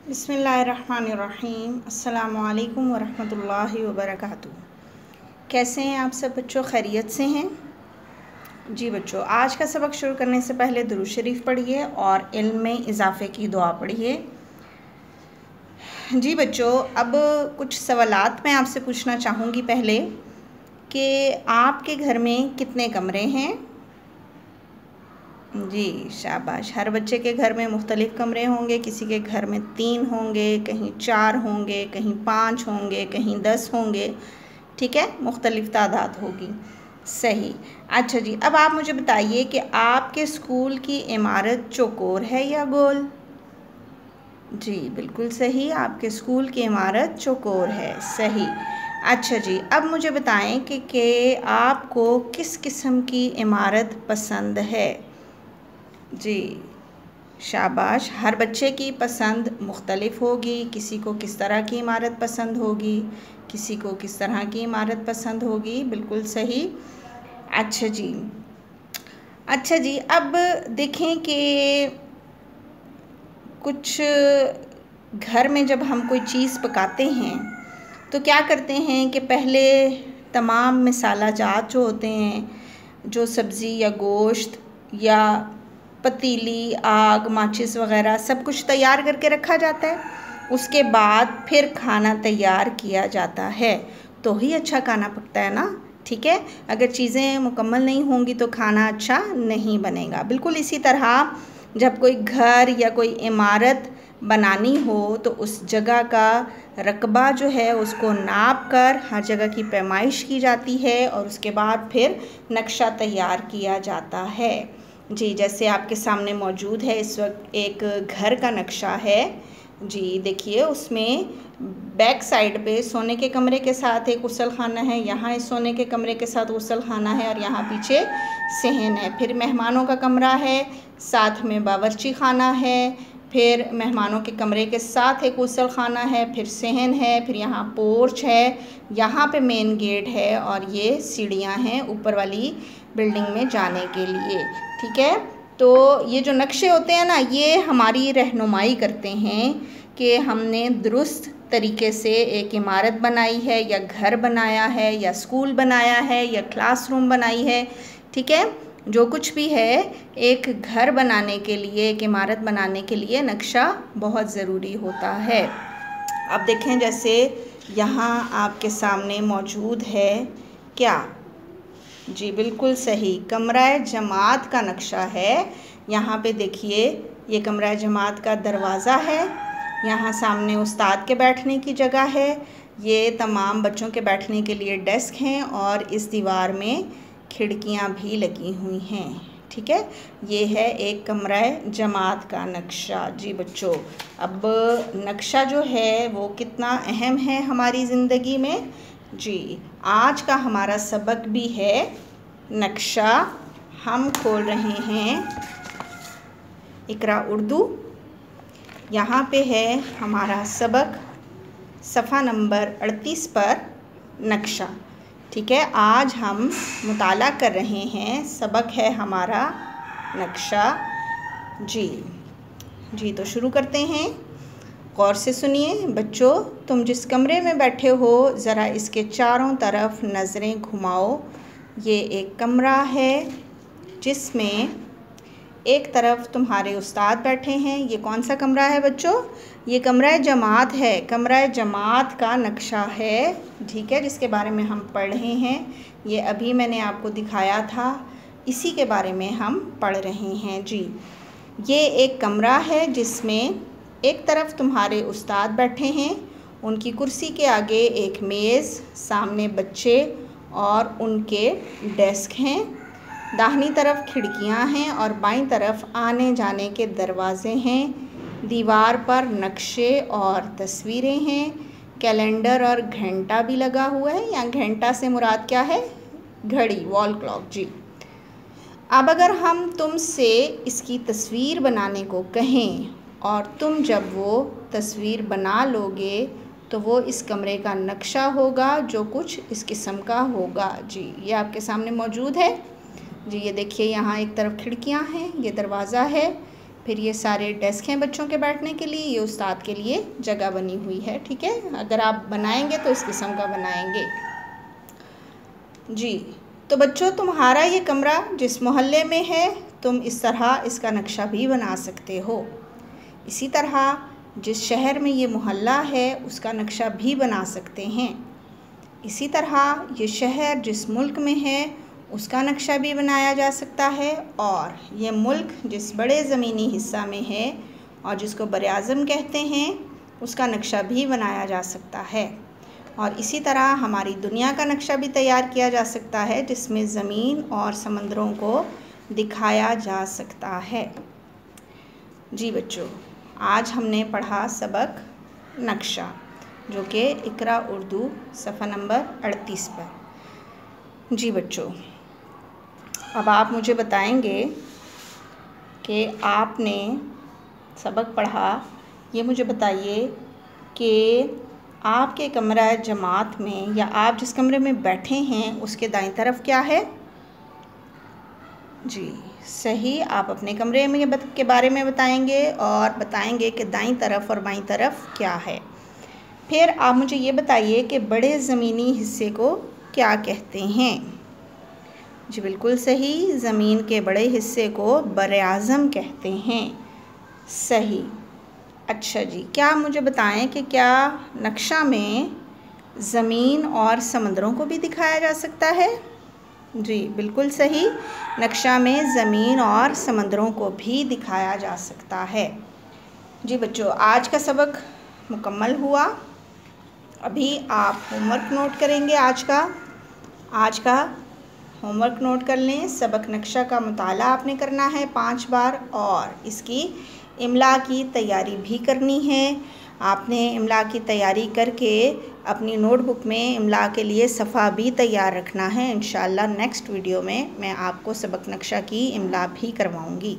बिस्मिल्लाहिर्रहमानिर्रहीम। अस्सलामुअलैकुम वरहमतुल्लाहि वबरकातुहू। कैसे हैं आप सब बच्चों? खैरियत से हैं जी बच्चों। आज का सबक शुरू करने से पहले दुरूद शरीफ पढ़िए और इल्म में इजाफ़े की दुआ पढ़िए। जी बच्चों, अब कुछ सवालात मैं आपसे पूछना चाहूँगी पहले कि आपके घर में कितने कमरे हैं? जी शाबाश। हर बच्चे के घर में मुख्तलिफ़ कमरे होंगे। किसी के घर में 3 होंगे, कहीं 4 होंगे, कहीं 5 होंगे, कहीं 10 होंगे। ठीक है, मुख्तलिफ़ तादाद होगी। सही। अच्छा जी, अब आप मुझे बताइए कि आपके स्कूल की इमारत चौकोर है या गोल? जी बिल्कुल सही, आपके स्कूल की इमारत चौकोर है। सही। अच्छा जी, अब मुझे बताएं कि आपको किस किस्म की इमारत पसंद है? जी शाबाश। हर बच्चे की पसंद मुख्तलिफ़ होगी। किसी को किस तरह की इमारत पसंद होगी, किसी को किस तरह की इमारत पसंद होगी। बिल्कुल सही। अच्छा जी, अब देखें कि कुछ घर में जब हम कोई चीज़ पकाते हैं तो क्या करते हैं कि पहले तमाम मसाला जात जो होते हैं, जो सब्ज़ी या गोश्त या पतीली, आग, माचिस वग़ैरह सब कुछ तैयार करके रखा जाता है। उसके बाद फिर खाना तैयार किया जाता है तो ही अच्छा खाना पकता है ना। ठीक है, अगर चीज़ें मुकम्मल नहीं होंगी तो खाना अच्छा नहीं बनेगा। बिल्कुल इसी तरह जब कोई घर या कोई इमारत बनानी हो तो उस जगह का रकबा जो है उसको नाप कर हर जगह की पैमाइश की जाती है और उसके बाद फिर नक्शा तैयार किया जाता है। जी जैसे आपके सामने मौजूद है इस वक्त एक घर का नक्शा है। जी देखिए, उसमें बैक साइड पे सोने के कमरे के साथ एक गुसल खाना है, यहाँ इस सोने के कमरे के साथ गुसल खाना है और यहाँ पीछे सहन है। फिर मेहमानों का कमरा है, साथ में बावर्ची खाना है, फिर मेहमानों के कमरे के साथ एक गुसल खाना है, फिर सहन है, फिर यहाँ पोर्च है, यहाँ पे मेन गेट है और ये सीढ़ियाँ हैं ऊपर वाली बिल्डिंग में जाने के लिए। ठीक है, तो ये जो नक्शे होते हैं ना, ये हमारी रहनुमाई करते हैं कि हमने दुरुस्त तरीके से एक इमारत बनाई है या घर बनाया है या स्कूल बनाया है या क्लासरूम बनाई है। ठीक है, जो कुछ भी है, एक घर बनाने के लिए, एक इमारत बनाने के लिए नक्शा बहुत ज़रूरी होता है। अब देखें, जैसे यहाँ आपके सामने मौजूद है क्या? जी बिल्कुल सही, कमरा जमात का नक्शा है। यहाँ पे देखिए, ये कमरा जमात का दरवाज़ा है, यहाँ सामने उस्ताद के बैठने की जगह है, ये तमाम बच्चों के बैठने के लिए डेस्क हैं और इस दीवार में खिड़कियाँ भी लगी हुई हैं। ठीक है, ये है एक कमरा जमात का नक्शा। जी बच्चों, अब नक्शा जो है वो कितना अहम है हमारी ज़िंदगी में। जी आज का हमारा सबक भी है नक्शा। हम खोल रहे हैं इकरा उर्दू। यहाँ पे है हमारा सबक, सफ़ा नंबर 38 पर नक्शा। ठीक है, आज हम मुताला कर रहे हैं, सबक है हमारा नक्शा। जी तो शुरू करते हैं। गौर से सुनिए बच्चों, तुम जिस कमरे में बैठे हो ज़रा इसके चारों तरफ नज़रें घुमाओ। ये एक कमरा है जिसमें एक तरफ तुम्हारे उस्ताद बैठे हैं। ये कौन सा कमरा है बच्चों? ये कमरा जमात है, कमरा जमात का नक्शा है। ठीक है, जिसके बारे में हम पढ़ रहे हैं, ये अभी मैंने आपको दिखाया था, इसी के बारे में हम पढ़ रहे हैं। जी ये एक कमरा है जिसमें एक तरफ तुम्हारे उस्ताद बैठे हैं, उनकी कुर्सी के आगे एक मेज़, सामने बच्चे और उनके डेस्क हैं। दाहिनी तरफ खिड़कियां हैं और बाईं तरफ आने जाने के दरवाज़े हैं। दीवार पर नक्शे और तस्वीरें हैं। कैलेंडर और घंटा भी लगा हुआ है। या घंटा से मुराद क्या है? घड़ी, वॉल क्लॉक। जी अब अगर हम तुमसे इसकी तस्वीर बनाने को कहें और तुम जब वो तस्वीर बना लोगे तो वो इस कमरे का नक्शा होगा जो कुछ इस किस्म का होगा। जी ये आपके सामने मौजूद है। जी ये देखिए, यहाँ एक तरफ खिड़कियाँ हैं, ये दरवाज़ा है, फिर ये सारे डेस्क हैं बच्चों के बैठने के लिए, ये उस्ताद के लिए जगह बनी हुई है। ठीक है, अगर आप बनाएंगे तो इस किस्म का बनाएंगे जी। तो बच्चों, तुम्हारा ये कमरा जिस मोहल्ले में है, तुम इस तरह इसका नक्शा भी बना सकते हो। इसी तरह जिस शहर में ये मोहल्ला है उसका नक्शा भी बना सकते हैं। इसी तरह ये शहर जिस मुल्क में है उसका नक्शा भी बनाया जा सकता है, और ये मुल्क जिस बड़े ज़मीनी हिस्सा में है और जिसको बर-ए-आज़म कहते हैं उसका नक्शा भी बनाया जा सकता है। और इसी तरह हमारी दुनिया का नक्शा भी तैयार किया जा सकता है जिसमें ज़मीन और समंदरों को दिखाया जा सकता है। जी बच्चों, आज हमने पढ़ा सबक नक्शा, जो कि इकरा उर्दू सफ़ा नंबर 38 पर। जी बच्चों, अब आप मुझे बताएंगे कि आपने सबक पढ़ा। ये मुझे बताइए कि आपके कमरा जमात में या आप जिस कमरे में बैठे हैं उसके दाईं तरफ क्या है? जी सही, आप अपने कमरे में के बारे में बताएंगे और बताएंगे कि दाईं तरफ और बाईं तरफ क्या है। फिर आप मुझे ये बताइए कि बड़े ज़मीनी हिस्से को क्या कहते हैं? जी बिल्कुल सही, ज़मीन के बड़े हिस्से को बर-ए-आज़म कहते हैं। सही। अच्छा जी, क्या मुझे बताएं कि क्या नक्शा में ज़मीन और समंदरों को भी दिखाया जा सकता है? जी बिल्कुल सही, नक्शा में ज़मीन और समंदरों को भी दिखाया जा सकता है। जी बच्चों, आज का सबक मुकम्मल हुआ। अभी आप होमवर्क नोट करेंगे। आज का होमवर्क नोट कर लें। सबक नक्शा का मुताला आपने करना है 5 बार, और इसकी इमला की तैयारी भी करनी है। आपने इमला की तैयारी करके अपनी नोटबुक में इमला के लिए सफ़ा भी तैयार रखना है। इंशाअल्लाह नेक्स्ट वीडियो में मैं आपको सबक नक्शा की इमला भी करवाऊँगी।